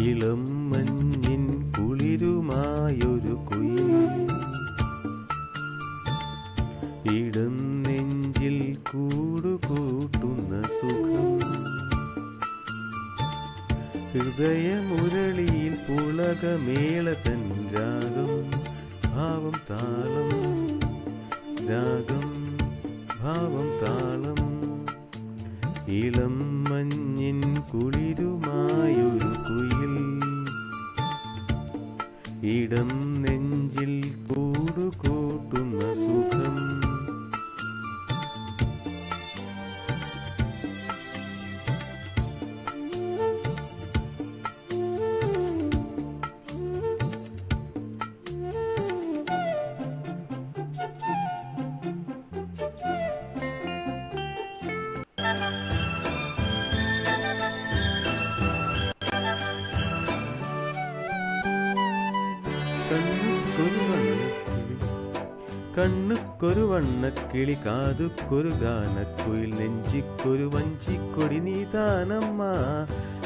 ഇളം മഞ്ഞിൻ കുളിരുമായൊരു കുയിൽ ഇടം നെഞ്ചിൽ കൂടുകൂട്ടുന്ന സുഖം ഹൃദയമുരളിയിൽ പുളകമേളതൻ രാഗം ഭാവം താളം രാഗം ഭാവം താളം ഇളം മഞ്ഞിൻ കുളിരുമായൊരു കുയിൽ ഇടം നെഞ്ചിൽ കൂടുകൂട്ടുന്ന സുഖം കണ്ണുക്കൊരു വണ്ണക്കിളി കാതുക്കൊരു ഗാനക്കുയിൽ നെഞ്ചിക്കൊരു വഞ്ചിക്കൊടി നീതാനമ്മ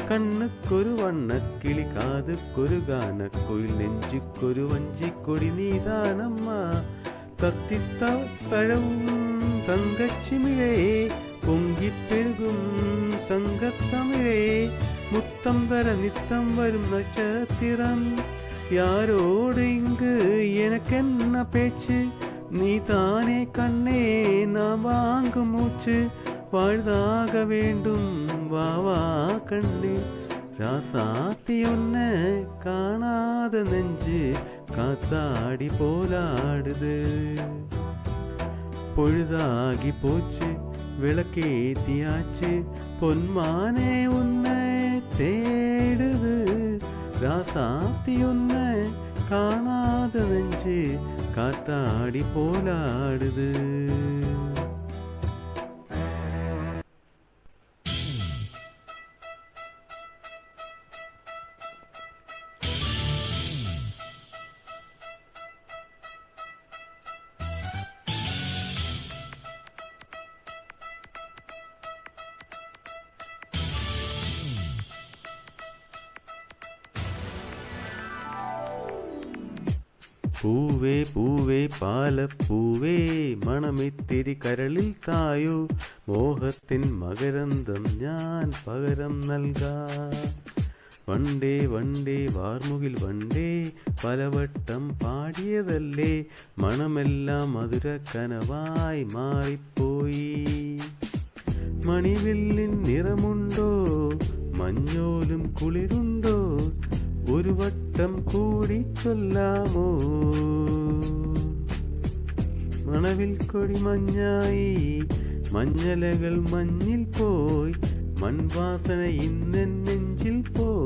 കണ്ണുക്കൊരു വണ്ണക്കിളി കാതുക്കൊരു ഗാനക്കുയിൽ നെഞ്ചിക്കൊരു വഞ്ചിക്കൊടി നീതാനമ്മ തത്തിത്തഴവും തങ്കച്ചിമിഴേ പൊങ്കിപ്പെരുകും സംഘത്തമിഴേ മുത്തം തര നിത്തം വരും നക്ഷത്രം யாரோடு இங்கு எனக்கென்ன பேச்சு நீ தானே கண்ணே நான் வாங்கும் மூச்சு வாழ்தாக வேண்டும் வா வா கண்ணே ராசாத்தி ஒன்ன காணாத நெஞ்சு காத்தாடி போலாடுது பொழுதாகி போச்சு விளக்கேத்தியாச்சு பொன்மானே உன்னை தேடுது ராசாத்தி உன்னை காணாத நெஞ்சு காத்தாடி போலாடுது പൂവേ പൂവേ പാലപ്പൂവേ മണമിത്തിരി കരളിൽ തായോ മോഹത്തിൻ മകരന്തം ഞാൻ പകരം നൽകാം വണ്ടേ വണ്ടേ വാർമുകിൽ വണ്ടേ പലവട്ടം പാടിയതല്ലേ മണമെല്ലാം മധുര കനവായി മാറിപ്പോയി മണിവില്ലിൻ നിറമുണ്ടോ മഞ്ഞോലും കുളിരുണ്ടോ ഒരു വട്ടം കൂടി ചൊല്ലാമോ മണവിൽ കൊടി മഞ്ഞായി മഞ്ഞലകൾ മഞ്ഞിൽ പോയി മൺവാസന ഇന്നെൻ നെഞ്ചിൽ പോയി